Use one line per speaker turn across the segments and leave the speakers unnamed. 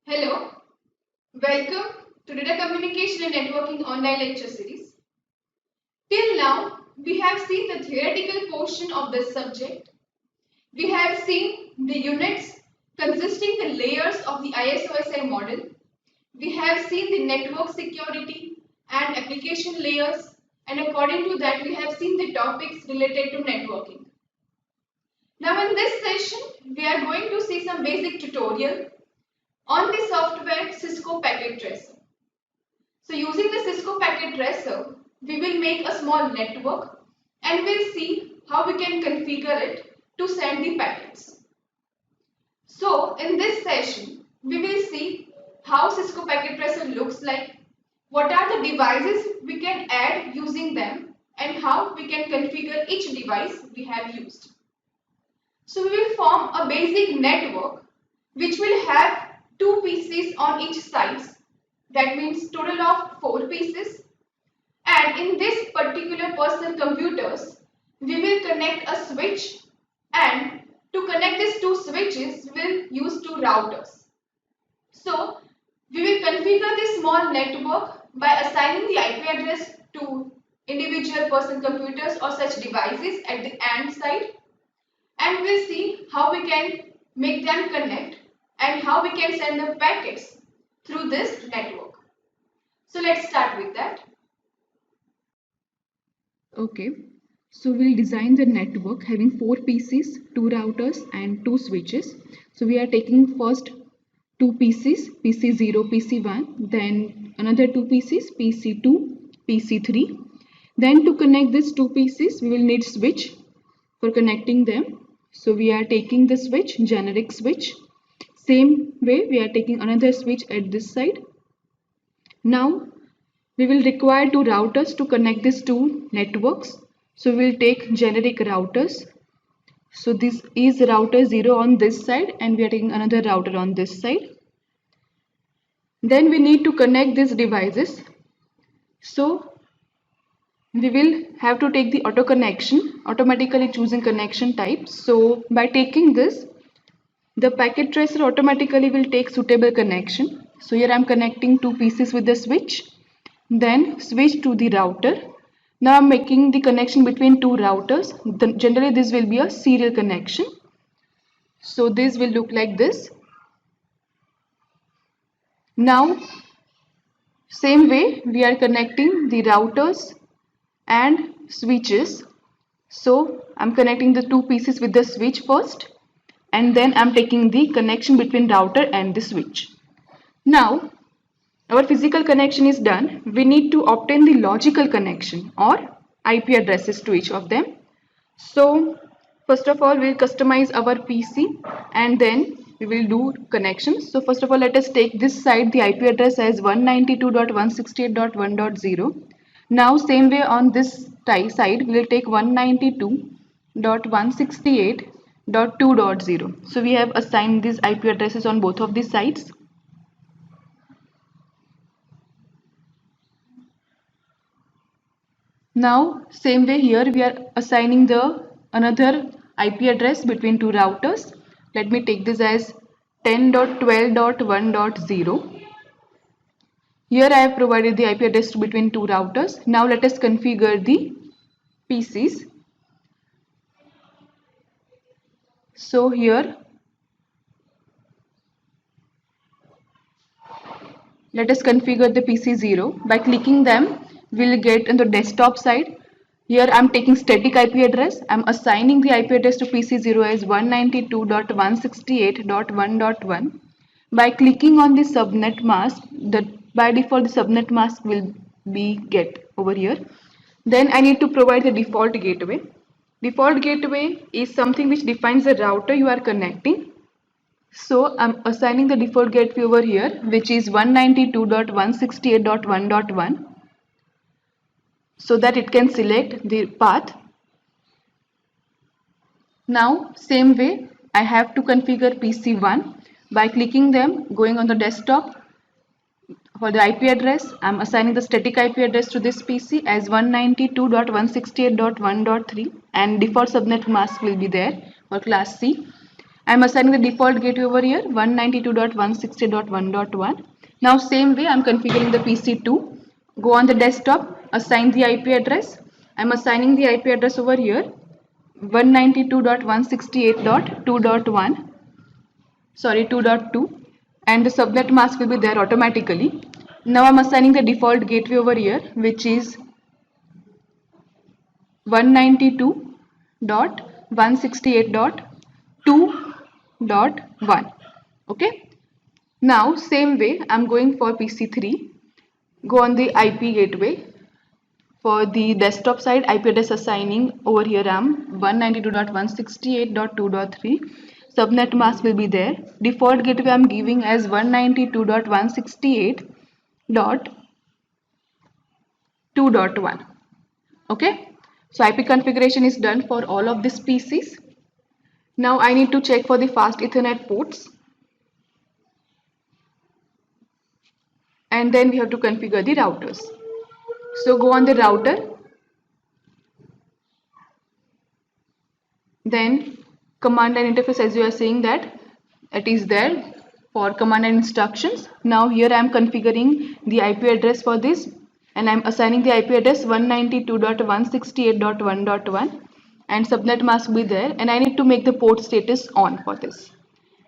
Hello, welcome to Data Communication and Networking online lecture series. Till now, we have seen the theoretical portion of this subject. We have seen the units consisting the layers of the ISO-SI model. We have seen the network security and application layers, and according to that, we have seen the topics related to networking. Now in this session, we are going to see some basic tutorial on the software Cisco Packet Tracer. So using the Cisco Packet Tracer, we will make a small network and we'll see how we can configure it to send the packets. So in this session, we will see how Cisco Packet Tracer looks like, what are the devices we can add using them, and how we can configure each device we have used. So we will form a basic network which will have two PCs on each side. That means total of 4 pieces. And in this particular personal computers, we will connect a switch, and to connect these two switches, we'll use two routers. So we will configure this small network by assigning the IP address to individual personal computers or such devices at the AND side, and we'll see how we can make them connect and how we can send the packets through this network. So let's start with that.
Okay, so we'll design the network having 4 PCs, 2 routers and 2 switches. So we are taking first 2 PCs, PC0, PC1, then another 2 PCs, PC2, PC3. Then to connect these 2 PCs, we will need switch for connecting them. So we are taking the switch, generic switch. Same way we are taking another switch at this side. Now we will require 2 routers to connect these 2 networks. So we will take generic routers. So this is router 0 on this side and we are taking another router on this side. Then we need to connect these devices. So we will have to take the auto connection, automatically choosing connection type. So by taking this, the packet tracer automatically will take suitable connection. So here I am connecting 2 pieces with the switch, then switch to the router. Now I am making the connection between 2 routers. Generally this will be a serial connection. So this will look like this. Now same way we are connecting the routers and switches. So I'm connecting the 2 pieces with the switch first, and then I'm taking the connection between router and the switch. Now our physical connection is done. We need to obtain the logical connection or IP addresses to each of them. So first of all we'll customize our PC and then we will do connections. So first of all let us take this side the IP address as 192.168.1.0. Now same way on this side we will take 192.168.2.0. So we have assigned these IP addresses on both of these sides. Now same way here we are assigning the another IP address between 2 routers. Let me take this as 10.12.1.0. Here I have provided the IP address between 2 routers. Now let us configure the PCs. So here let us configure the PC0. By clicking them, we will get on the desktop side. Here I am taking static IP address. I am assigning the IP address to PC0 as 192.168.1.1. By clicking on the subnet mask, by default the subnet mask will be get over here. Then I need to provide the default gateway. Default gateway is something which defines the router you are connecting. So I'm assigning the default gateway over here, which is 192.168.1.1, so that it can select the path. Now same way I have to configure PC1 by clicking them, going on the desktop. For the IP address, I'm assigning the static IP address to this PC as 192.168.1.3 and default subnet mask will be there for class C. I'm assigning the default gateway over here 192.168.1.1. Now same way I'm configuring the PC2. Go on the desktop, assign the IP address. I'm assigning the IP address over here 192.168.2.1, sorry 2.2, and the subnet mask will be there automatically. Now I'm assigning the default gateway over here, which is 192.168.2.1. Okay. Now same way I'm going for PC3. Go on the IP gateway. For the desktop side, IP address assigning over here I'm 192.168.2.3. Subnet mask will be there. Default gateway I'm giving as 192.168.2.1. Okay. So IP configuration is done for all of these PCs. Now I need to check for the fast Ethernet ports. And then we have to configure the routers. So go on the router. Then command line interface, as you are seeing that it is there for command line instructions. Now here I am configuring the IP address for this, and I am assigning the IP address 192.168.1.1 and subnet mask will be there, and I need to make the port status on for this.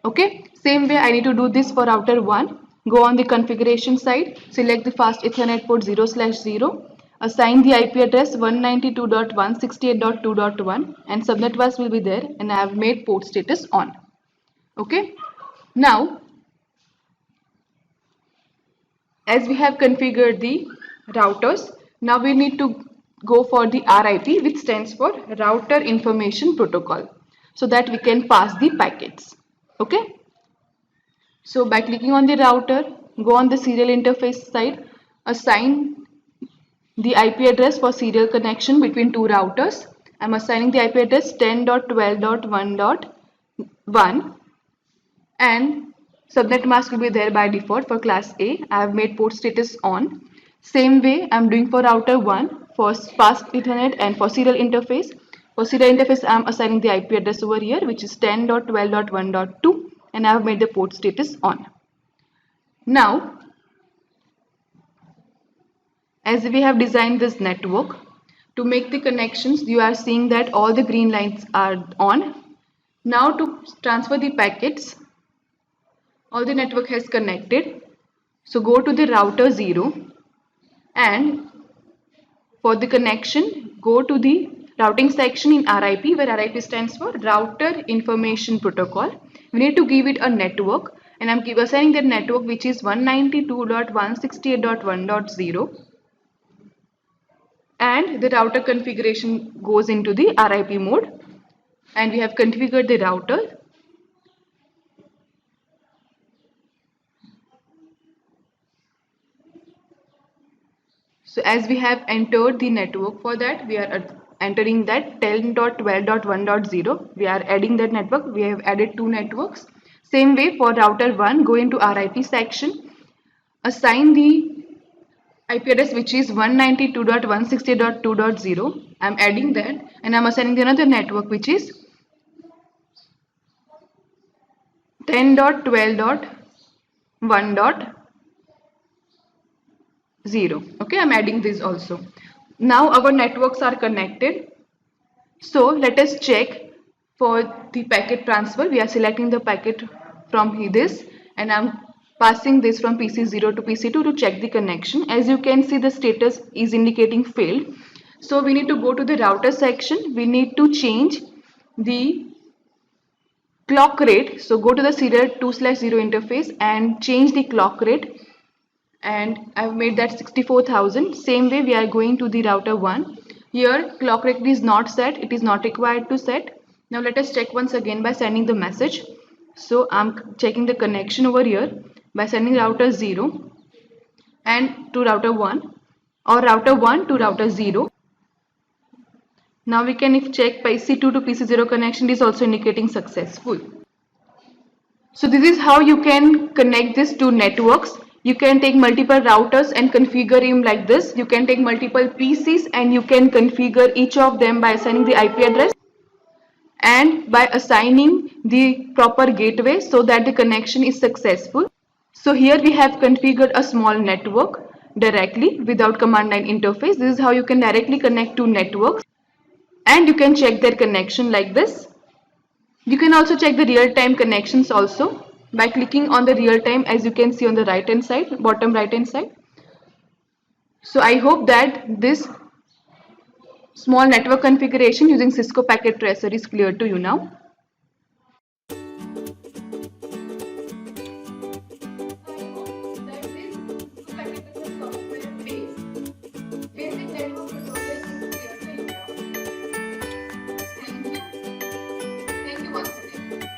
Okay, same way I need to do this for router 1. Go on the configuration side, select the fast Ethernet port 0/0, assign the IP address 192.168.2.1 and subnet mask will be there, and I have made port status on. Okay, now as we have configured the routers, now we need to go for the RIP, which stands for Router Information Protocol, so that we can pass the packets. Okay. So by clicking on the router, go on the serial interface side, assign the IP address for serial connection between two routers. I'm assigning the IP address 10.12.1.1 and subnet mask will be there by default for class A. I have made port status on. Same way I'm doing for router 1 for fast Ethernet and for serial interface. For serial interface I'm assigning the IP address over here, which is 10.12.1.2, and I have made the port status on. Now as we have designed this network, to make the connections you are seeing that all the green lines are on. Now to transfer the packets, all the network has connected. So go to the router 0 and for the connection go to the routing section in RIP, where RIP stands for Router Information Protocol. We need to give it a network, and I'm assigning that network, which is 192.168.1.0, and the router configuration goes into the RIP mode, and we have configured the router. So as we have entered the network, for that we are entering that 10.12.1.0. we are adding that network. We have added two networks. Same way for router 1, go into RIP section, assign the IP address, which is 192.168.2.0. I'm adding that, and I'm assigning another network, which is 10.12.1.0. Okay, I'm adding this also. Now our networks are connected. So let us check for the packet transfer. We are selecting the packet from this, and I'm passing this from PC0 to PC2 to check the connection. As you can see, the status is indicating failed. So we need to go to the router section. We need to change the clock rate. So go to the serial 2/0 interface and change the clock rate, and I've made that 64,000. Same way we are going to the router 1. Here clock record is not set, it is not required to set. Now let us check once again by sending the message. So I'm checking the connection over here by sending router 0 and to router 1 or router 1 to router 0. Now we can if check PC2 to PC0 connection is also indicating successful. So this is how you can connect these two networks. You can take multiple routers and configure them like this. You can take multiple PCs and you can configure each of them by assigning the IP address and by assigning the proper gateway so that the connection is successful. So here we have configured a small network directly without command line interface. This is how you can directly connect two networks and you can check their connection like this. You can also check the real-time connections also by clicking on the real-time, as you can see on the right hand side, bottom right hand side. So I hope that this small network configuration using Cisco Packet Tracer is clear to you now.
Thank you once again.